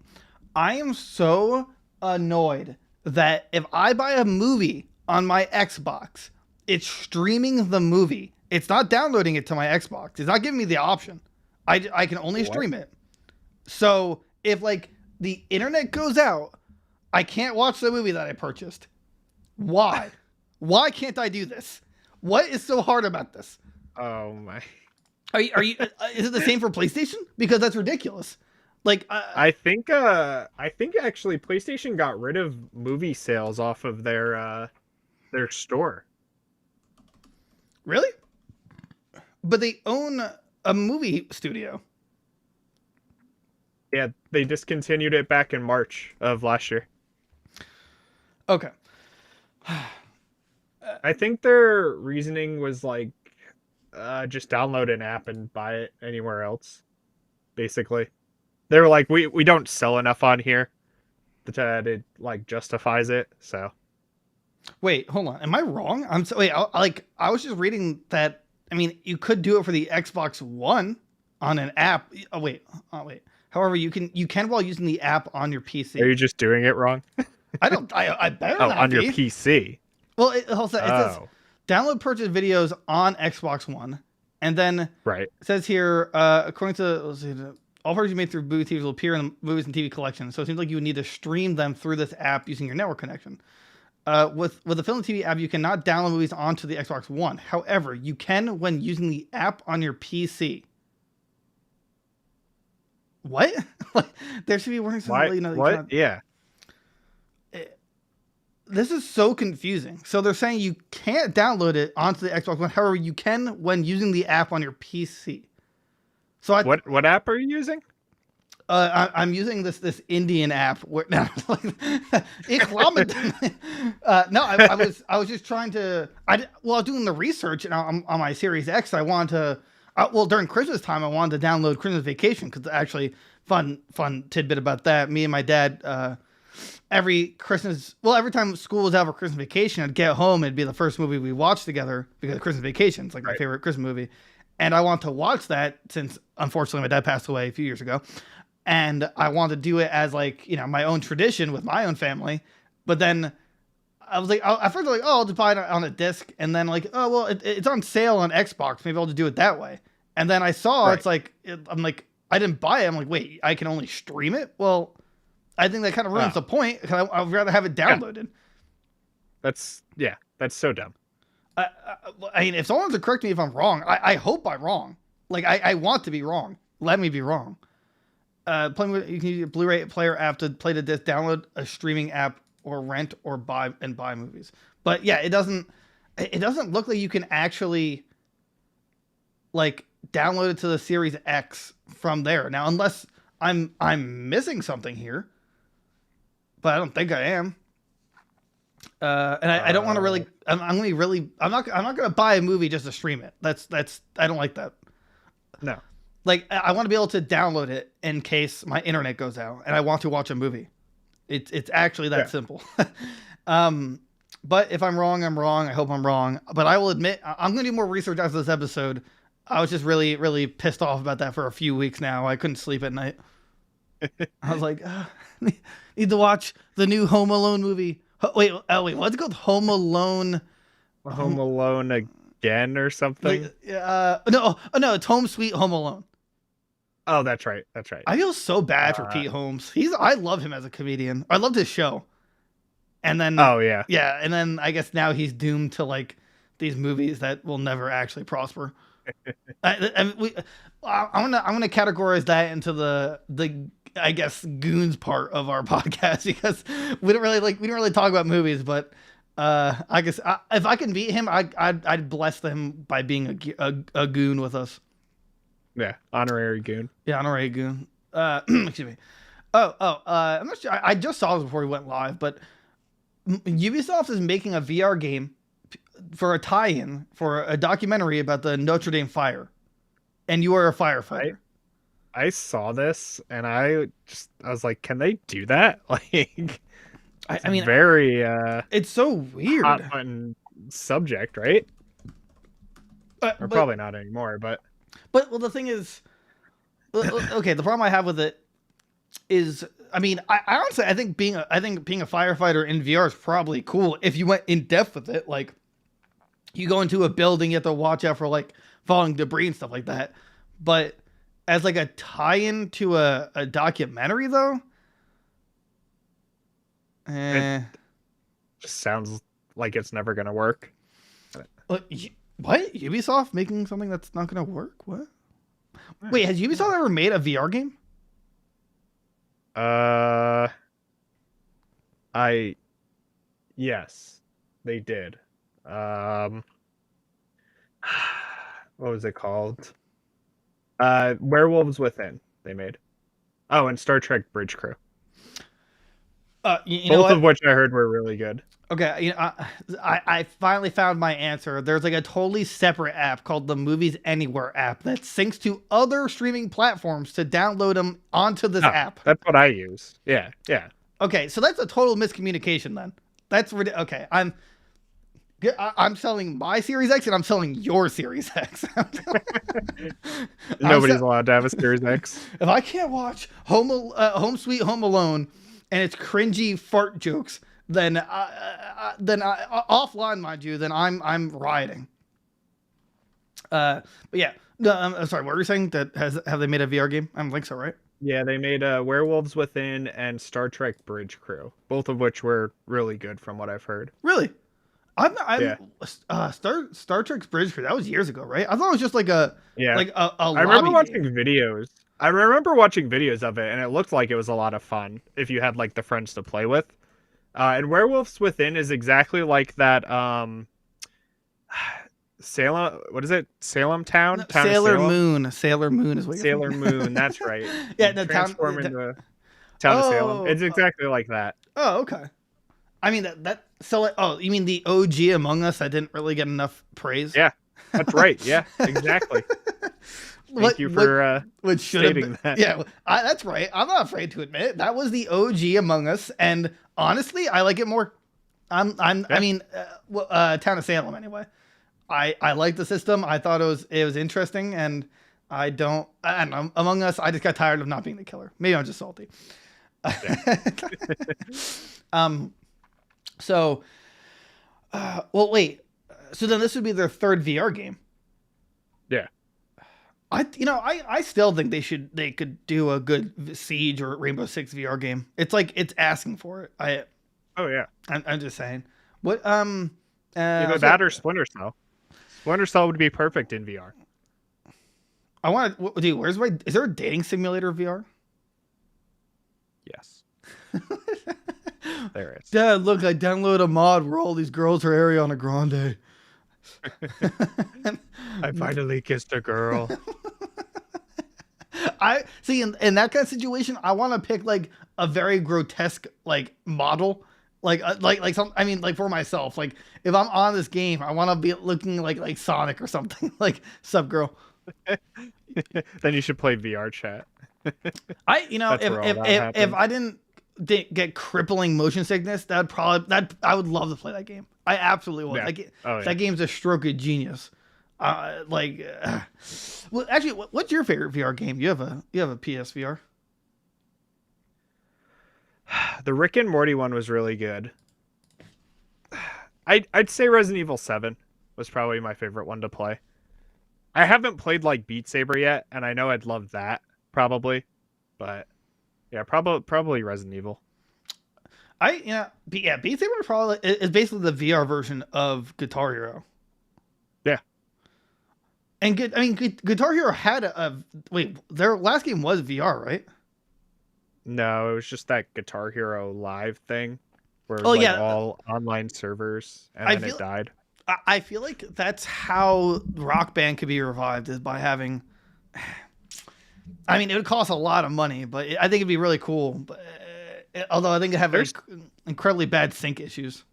I am so annoyed that if I buy a movie on my Xbox, it's streaming the movie. It's not downloading it to my Xbox. It's not giving me the option. I can only stream it. So if like the internet goes out, I can't watch the movie that I purchased. Why? Why can't I do this? What is so hard about this? Oh my. Are you is it the same for PlayStation? Because that's ridiculous. Like I think actually PlayStation got rid of movie sales off of their store. Really? But they own a movie studio. Yeah, they discontinued it back in March of last year. Okay. I think their reasoning was like, just download an app and buy it anywhere else. Basically, they were like, we don't sell enough on here that it like justifies it. So, wait, hold on. Am I wrong? I was just reading that. I mean, you could do it for the Xbox One on an app. Oh wait. However, you can while using the app on your PC. Are you just doing it wrong? I better not on be. your PC. Well, it says download purchase videos on Xbox One, and then it says here, according to all purchases made through movie TVs will appear in the movies and TV collection. So it seems like you would need to stream them through this app using your network connection. With the film and TV app, you cannot download movies onto the Xbox One. However, you can when using the app on your PC. What? There should be warning signs. What? Yeah. This is so confusing. So they're saying you can't download it onto the Xbox One. However, you can when using the app on your PC. So what app are you using? I'm using this Indian app where now no, I was just trying to I was doing the research and on my Series X. I wanted to during Christmas time I wanted to download Christmas Vacation because actually fun tidbit about that. Me and my dad every time school was out for Christmas Vacation, I'd get home and it'd be the first movie we watched together because Christmas Vacation is like my favorite Christmas movie. And I want to watch that since, unfortunately, my dad passed away a few years ago. And I want to do it as, like, you know, my own tradition with my own family. But then I was like, at first I was like, oh, I'll just buy it on a disc. And then, like, oh, well, it's on sale on Xbox. Maybe I'll just do it that way. And then I saw it's like, I'm like, I didn't buy it. I'm like, wait, I can only stream it? Well, I think that kind of ruins the point. Because I'd rather have it downloaded. Yeah. That's so dumb. I mean, if someone wants to correct me if I'm wrong, I hope I'm wrong. Like, I want to be wrong. Let me be wrong. You can use a Blu-ray player app to play the disc, download a streaming app, or rent or buy movies. But yeah, it doesn't look like you can actually like download it to the Series X from there. Now, unless I'm missing something here, but I don't think I am. And I don't want to really. I'm not going to buy a movie just to stream it. That's I don't like that. No. Like, I want to be able to download it in case my internet goes out and I want to watch a movie. It's actually that simple. But if I'm wrong, I'm wrong. I hope I'm wrong. But I will admit, I'm going to do more research after this episode. I was just really, really pissed off about that for a few weeks now. I couldn't sleep at night. I was like, need to watch the new Home Alone movie. Wait, what's it called? Home Alone. Home Alone again or something? No, it's Home Sweet Home Alone. Oh, that's right. I feel so bad for Pete Holmes. I love him as a comedian. I loved his show. And then and then I guess now he's doomed to like these movies that will never actually prosper. I'm gonna categorize that into the I guess goons part of our podcast because we don't really talk about movies, but I guess if I can beat him, I'd bless them by being a goon with us. Yeah, honorary goon. Yeah, honorary goon. Excuse me. I'm not sure. I just saw this before we went live, but Ubisoft is making a VR game for a tie-in for a documentary about the Notre Dame fire, and you are a firefighter. I saw this and I was like, can they do that? Like, I mean, very it's so weird. Hot button subject, right? Or probably not anymore, but well, the thing is, okay, the problem I have with it is, I mean, I honestly, I think being a firefighter in VR is probably cool if you went in depth with it. Like, you go into a building, you have to watch out for like falling debris and stuff like that. But as like a tie-in to a documentary, though, it just sounds like it's never gonna work. What? Ubisoft making something that's not gonna work? What? Wait, has Ubisoft ever made a VR game? Yes, they did. What was it called? Werewolves Within. They made. Oh, and Star Trek Bridge Crew. Both of which I heard were really good. Okay, I finally found my answer. There's like a totally separate app called the Movies Anywhere app that syncs to other streaming platforms to download them onto this app. That's what I use. Yeah. Okay, so that's a total miscommunication then. That's okay. I'm selling my Series X and I'm selling your Series X. Nobody's allowed to have a Series X. If I can't watch Home Sweet Home Alone and it's cringy fart jokes, then offline, mind you, then I'm rioting. But yeah, no, I'm sorry. What were you saying? Have they made a VR game? I don't think so, right? Yeah, they made Werewolves Within and Star Trek Bridge Crew, both of which were really good from what I've heard. Really? Star Trek's Bridge Crew, that was years ago, right? I thought it was just like a I remember watching videos. I remember watching videos of it, and it looked like it was a lot of fun if you had like the friends to play with. And Werewolves Within is exactly like that Salem. What is it? Salem Town. No, Town Sailor of Salem? Moon. Sailor Moon is what. Sailor Moon. That's right. Yeah, the transform town. into Town of Salem. It's exactly like that. Oh, okay. I mean that. So like, oh, you mean the OG Among Us? I didn't really get enough praise. Yeah, that's right. Yeah, exactly. Thank you for stating that. Yeah, that's right. I'm not afraid to admit it. That was the OG Among Us, and honestly, I like it more. I mean, Town of Salem anyway. I like the system. I thought it was interesting, and I don't know, Among Us, I just got tired of not being the killer. Maybe I'm just salty. Yeah. So, well, wait. So then this would be their third VR game. Yeah. I still think they could do a good Siege or Rainbow Six VR game. It's like it's asking for it. Oh yeah. I'm just saying. What either that or Splinter Cell. Splinter Cell would be perfect in VR. I want to. Dude, is there a dating simulator VR? Yes. There is. Dad, look, I downloaded a mod where all these girls are Ariana Grande. I finally kissed a girl. I see in that kind of situation, I want to pick like a very grotesque like model, like some. I mean, like for myself, like if I'm on this game, I want to be looking like Sonic or something, like sub girl. Then you should play VR chat. If I didn't get crippling motion sickness, I would love to play that game. I absolutely would. Yeah. That game's a stroke of genius. Well, actually, what's your favorite VR game? You have a PSVR. The Rick and Morty one was really good. I'd say Resident Evil 7 was probably my favorite one to play. I haven't played like Beat Saber yet, and I know I'd love that probably, but yeah, probably Resident Evil. Beat Saber probably is basically the VR version of Guitar Hero. Yeah, and Guitar Hero had their last game was VR, right? No, it was just that Guitar Hero Live thing, where it was all online servers, and then it died. I feel like that's how Rock Band could be revived, is by having. I mean, it would cost a lot of money, but I think it'd be really cool. But, although I think it have incredibly bad sync issues.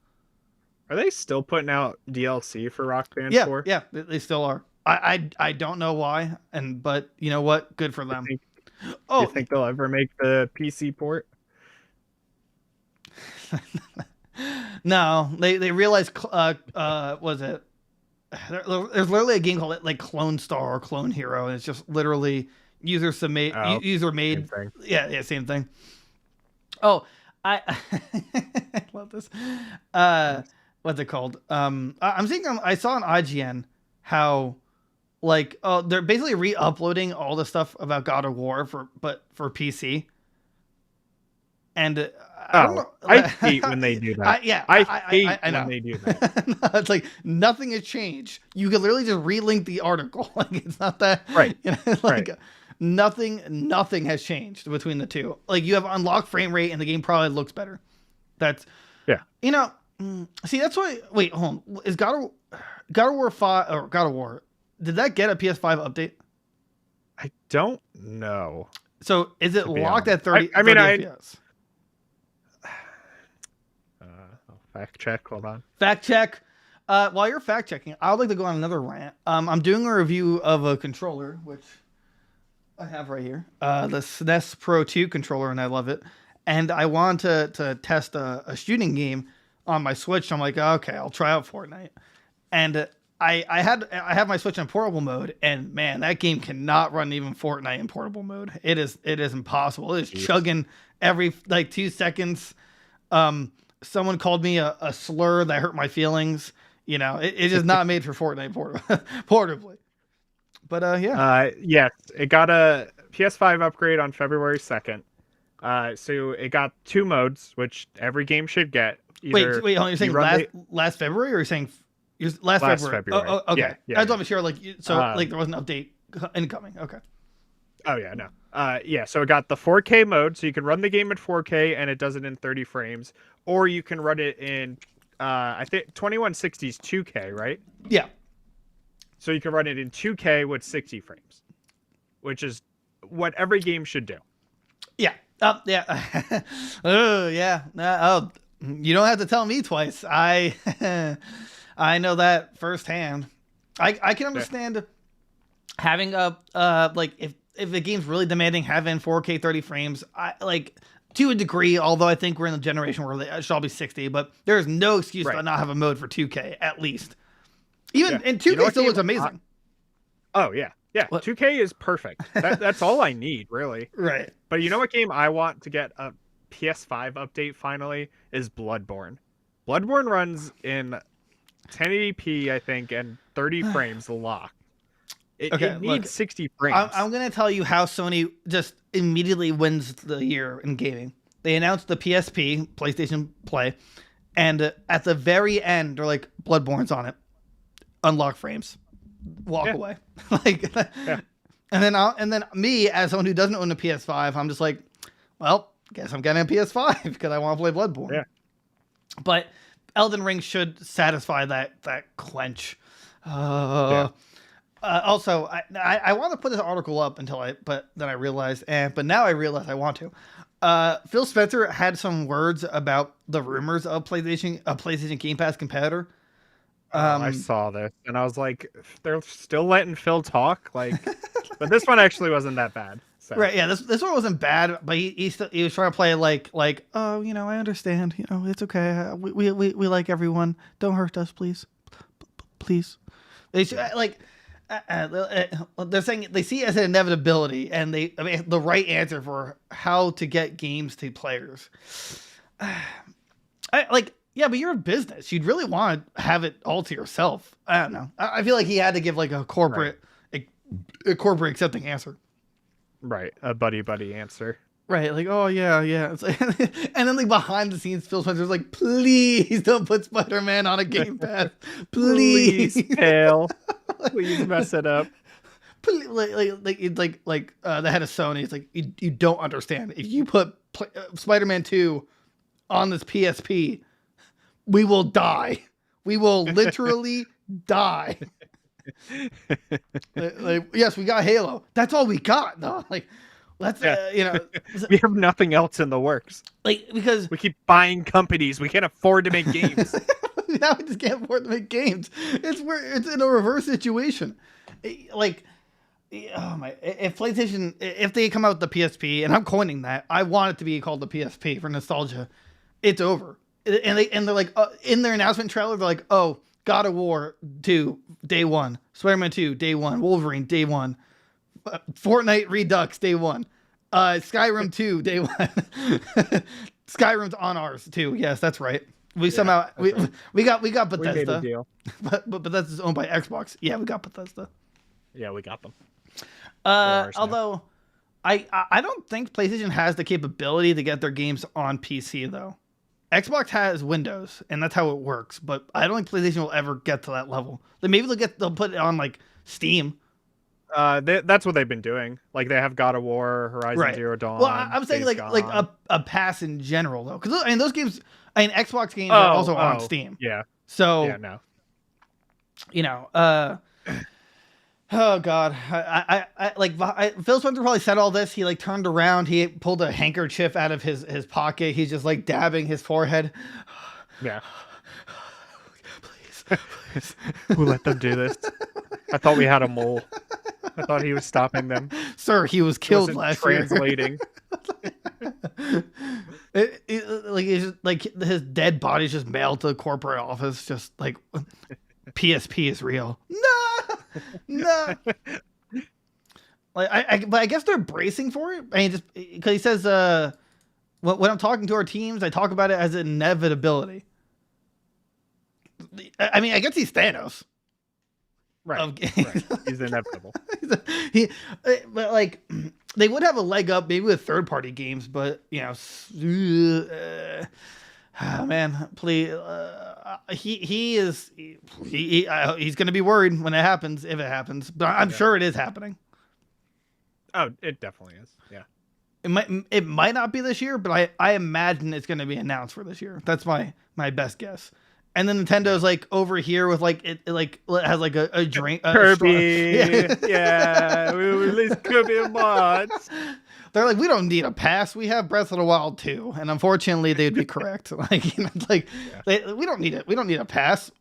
Are they still putting out DLC for Rock Band 4? Yeah, they still are. I don't know why, but you know what? Good for them. You think they'll ever make the PC port? No, they realized. Was it? There's literally a game called like Clone Star or Clone Hero, and it's just literally user made. Same thing. Yeah, same thing. Oh, I love this. What's it called? I'm seeing. I saw on IGN how they're basically re-uploading all the stuff about God of War for PC. And I hate when they do that. I hate when they do that. No, it's like nothing has changed. You can literally just relink the article. Like it's not that right. Right. Nothing has changed between the two. Like you have unlocked frame rate, and the game probably looks better. That's See, that's why. Wait, hold on. Is God of War 5 or God of War? Did that get a PS5 update? I don't know. So is it locked at 30? I mean, 30 FPS? Fact check. Hold on. Fact check. While you're fact checking, I would like to go on another rant. I'm doing a review of a controller, which I have right here. The SNES Pro 2 controller, and I love it. And I want to test a shooting game on my Switch. I'm like, okay, I'll try out Fortnite. And I have my Switch in portable mode, and man, that game cannot run even Fortnite in portable mode. It is impossible. It is chugging every 2 seconds. Someone called me a slur that hurt my feelings. You know, it's just not made for Fortnite portably. But yes, it got a PS5 upgrade on February 2nd. So it got 2 modes, which every game should get. Wait, hold on, you're saying last February, or you're saying last February? Oh, okay. Yeah, I thought for sure, there was an update incoming. Okay. Oh yeah, no. So it got the 4K mode, so you can run the game at 4K and it does it in 30 frames, or you can run it in I think 2160's 2K, right? Yeah. So you can run it in 2K with 60 frames, which is what every game should do. Yeah. Yeah. Oh, yeah. You don't have to tell me twice. I know that firsthand. I can understand having like if the game's really demanding having 4K 30 frames. I like to a degree, although I think we're in the generation where it should all be 60, but there's no excuse to not have a mode for 2K at least. Even and 2K still looks amazing. Oh yeah. Yeah, what? 2K is perfect. That's all I need, really. Right. But you know what game I want to get a PS5 update finally is Bloodborne. Bloodborne runs in 1080p, I think, and 30 frames locked. It needs 60 frames. I'm going to tell you how Sony just immediately wins the year in gaming. They announced the PSP, PlayStation Play, and at the very end, they're like, Bloodborne's on it. Unlock frames. Walk away. And then me, as someone who doesn't own a PS5, I'm just like, well, guess I'm getting a PS5 because I want to play Bloodborne. Yeah. But Elden Ring should satisfy that quench. Also, I want to put this article up but then I realized, but now I realize I want to. Phil Spencer had some words about the rumors of PlayStation Game Pass competitor. I saw this and I was like, they're still letting Phil talk, like, but this one actually wasn't that bad. So. Right? Yeah, this one wasn't bad, but he was trying to play like oh, I understand, it's okay. We like everyone. Don't hurt us, please, please. They should, they're saying they see it as an inevitability, and the right answer for how to get games to players. Yeah, but you're a business. You'd really want to have it all to yourself. I don't know. I feel like he had to give like a corporate accepting answer. Right, a buddy answer. Right, like, oh yeah. It's like, and then like behind the scenes, Phil Spencer's like, please don't put Spider-Man on a Game Pass. Please, Phil. Please mess it up. The head of Sony is like, you don't understand. If you put Spider-Man 2 on this PSP, we will die. We will literally die. Yes, we got Halo. That's all we got, though. Like, let's we have nothing else in the works. Like, because we keep buying companies, we can't afford to make games. Now we just can't afford to make games. It's in a reverse situation. Like, oh my! If PlayStation, if they come out with the PSP, and I'm coining that, I want it to be called the PSP for nostalgia. It's over. And they're like, in their announcement trailer, they're like, oh, God of War 2, day one. Spider-Man 2, day one. Wolverine, day one. Fortnite Redux, day one. Skyrim 2, day one. Skyrim's on ours too. Yes, that's right. We got Bethesda. We made a deal. But Bethesda's owned by Xbox. Yeah, we got Bethesda. Yeah, we got them. Although I don't think PlayStation has the capability to get their games on PC though. Xbox has Windows, and that's how it works. But I don't think PlayStation will ever get to that level. Like maybe they'll put it on like Steam. That's what they've been doing. Like they have God of War, Horizon Zero Dawn. Well, I'm saying like a pass in general though, because those games, Xbox games are also on Steam. Yeah. So yeah, no. Oh God, Phil Spencer probably said all this. He like turned around, he pulled a handkerchief out of his pocket. He's just like dabbing his forehead. Yeah. Please. Who let them do this? I thought we had a mole. I thought he was stopping them. Sir, he was killed last year. Translating. His dead body's just mailed to the corporate office. Just like PSP is real. No. But I guess they're bracing for it. I mean, just because he says, when I'm talking to our teams, I talk about it as an inevitability. I mean, I guess he's Thanos. Right. He's inevitable. But like, they would have a leg up maybe with third-party games, but man, please, he's going to be worried when it happens, if it happens. But I'm sure it is happening. Oh, it definitely is. Yeah. It might not be this year, but I imagine it's going to be announced for this year. That's my best guess. And then Nintendo's like over here with like it has like a drink. Kirby, yeah, we released Kirby mods. They're like, we don't need a pass. We have Breath of the Wild 2, and unfortunately, they'd be correct. Like, we don't need it. We don't need a pass.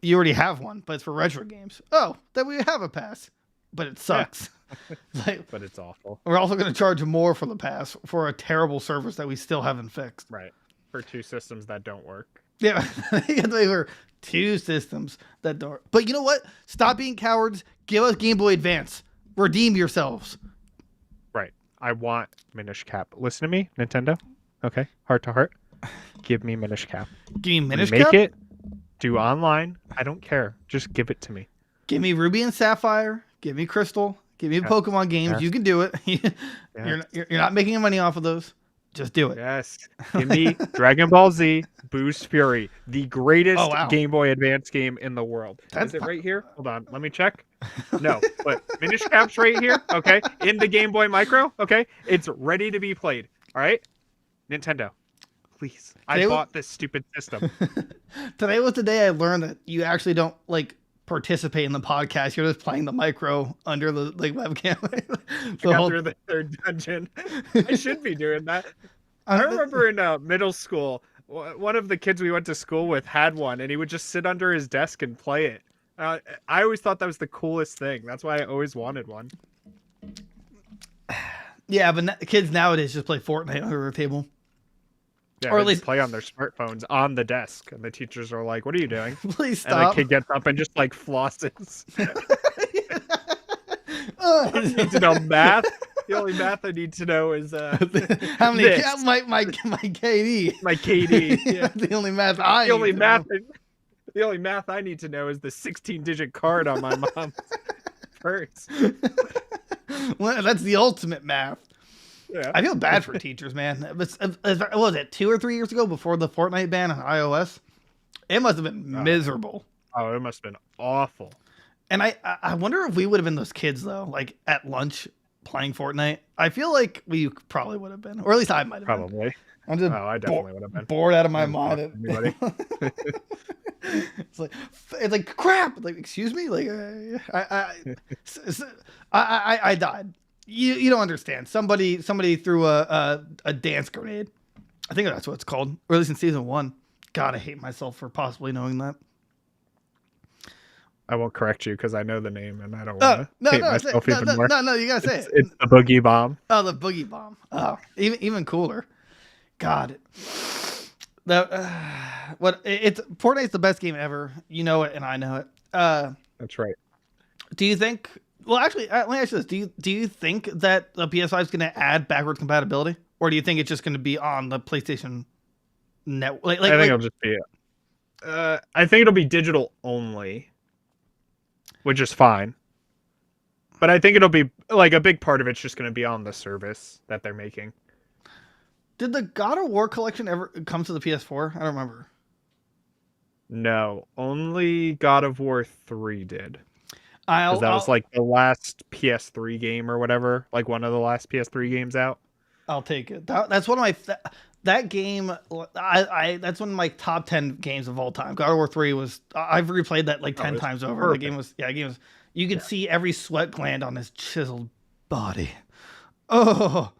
You already have one, but it's for retro games. Oh, then we have a pass, but it sucks. Yeah. But it's awful. We're also going to charge more for the pass for a terrible service that we still haven't fixed. Right, for 2 systems that don't work. Yeah, they were 2 systems that don't. But you know what? Stop being cowards. Give us Game Boy Advance. Redeem yourselves. Right. I want Minish Cap. Listen to me, Nintendo. Okay, heart to heart. Give me Minish Cap. Give me Minish Cap. Make it. Do online. I don't care. Just give it to me. Give me Ruby and Sapphire. Give me Crystal. Give me Pokemon games. Yes. You can do it. You're not making money off of those. Just do it. Yes. Give me Dragon Ball Z Boost Fury, the greatest Game Boy Advance game in the world. Is it right here? Hold on. Let me check. No, but Minish Cap's right here. Okay. In the Game Boy Micro. Okay. It's ready to be played. All right. Nintendo, please. I bought this stupid system. Today was the day I learned that you actually don't like participate in the podcast. You're just playing the Micro under the webcam. Through the 3rd dungeon. I should be doing that. I remember in middle school, one of the kids we went to school with had one, and he would just sit under his desk and play it. I always thought that was the coolest thing. That's why I always wanted one. Yeah, but kids nowadays just play Fortnite under a table. Yeah, or at least play on their smartphones on the desk, and the teachers are like, "What are you doing?" Please stop. And the kid gets up and just like flosses. I need to know math. The only math I need to know is how many my KD. My KD. Yeah. The only math The only math I need to know is the 16-digit card on my mom's purse. Well, that's the ultimate math. Yeah. I feel bad for teachers, man. What was it, 2 or 3 years ago before the Fortnite ban on iOS? It must have been miserable. Oh, it must have been awful. And I wonder if we would have been those kids, though, like at lunch playing Fortnite. I feel like we probably would have been, or at least I might have been. Probably. I'm just I definitely would have been. Bored out of my mind. It's like crap. Like, excuse me. Like I died. You don't understand. Somebody threw a dance grenade. I think that's what it's called. Or at least in season 1. God, I hate myself for possibly knowing that. I won't correct you because I know the name and I don't want to hate myself even more. No, you gotta say it. It's the Boogie Bomb. Oh, the Boogie Bomb. Oh, even cooler. God. Fortnite's the best game ever. You know it, and I know it. That's right. Do you think? Well, actually, let me ask you this: Do you think that the PS5 is going to add backwards compatibility, or do you think it's just going to be on the PlayStation network? I think it'll just be. I think it'll be digital only, which is fine. But I think it'll be like a big part of it's just going to be on the service that they're making. Did the God of War collection ever come to the PS4? I don't remember. No, only God of War 3 did. That was like the last PS3 game or whatever, like one of the last PS3 games out. I'll take it. That's one of my that game. That's one of my top 10 games of all time. God of War 3 was. I've replayed that like 10 times over. Perfect. The game was. You could see every sweat gland on his chiseled body. Oh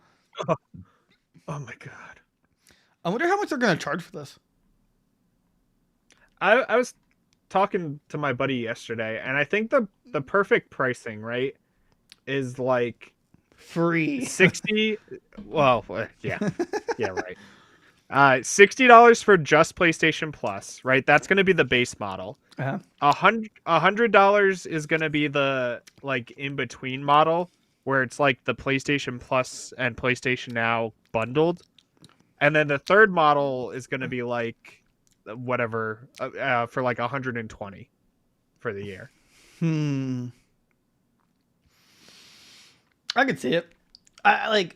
my god! I wonder how much they're going to charge for this. I was talking to my buddy yesterday, and I think the perfect pricing, right, is like free 60. Well, yeah, right. $60 for just PlayStation Plus, right? That's going to be the base model. Uh-huh. $100 is going to be the like in between model, where it's like the PlayStation Plus and PlayStation Now bundled, and then the third model is going to be like whatever for like 120 for the year. I could see it. And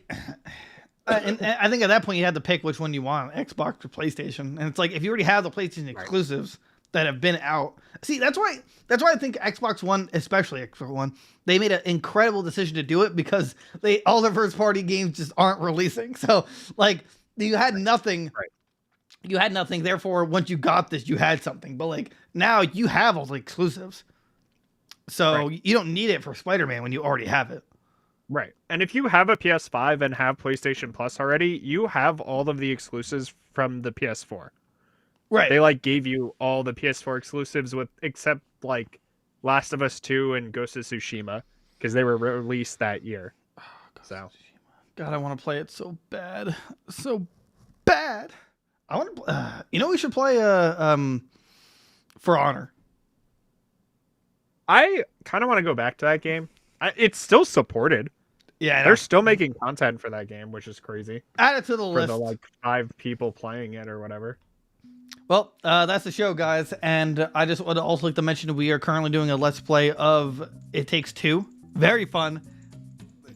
I think at that point you had to pick which one you want, Xbox or PlayStation. And it's like if you already have the PlayStation exclusives that have been out. See, that's why I think Xbox One, especially Xbox One, they made an incredible decision to do it because all their first party games just aren't releasing. So like you had nothing you had nothing. Therefore, once you got this, you had something. But like now, you have all the exclusives, so you don't need it for Spider-Man when you already have it. Right. And if you have a PS5 and have PlayStation Plus already, you have all of the exclusives from the PS4. Right. They like gave you all the PS4 exclusives except like Last of Us 2 and Ghost of Tsushima because they were released that year. Oh, so, God, I want to play it so bad. So bad. I want to we should play For Honor. I kind of want to go back to that game. It's still supported. Yeah, they're still making content for that game, which is crazy. Add it to the list. For the like 5 people playing it or whatever. Well, that's the show, guys. And I just would also like to mention we are currently doing a Let's Play of It Takes Two. Very fun.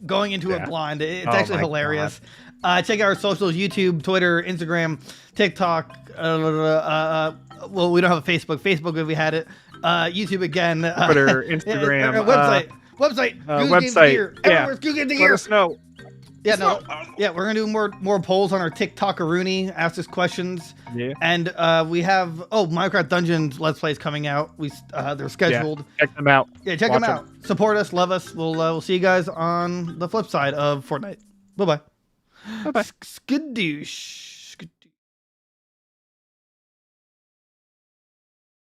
Going into it blind. It's actually hilarious. Check out our socials, YouTube, Twitter, Instagram, TikTok. Well, we don't have a Facebook. Facebook if we had it. YouTube again. Twitter, Instagram. Website. Website. Everywhere's Google Get the Gear. Let us know. Yeah, we're gonna do more polls on our TikTokaroonie. Ask us questions. Yeah. And we have Minecraft Dungeons Let's Plays coming out. They're scheduled. Yeah, check them out. Yeah, check them out. Support us, love us. We'll see you guys on the flip side of Fortnite. Bye bye. Bye bye. Skadoosh.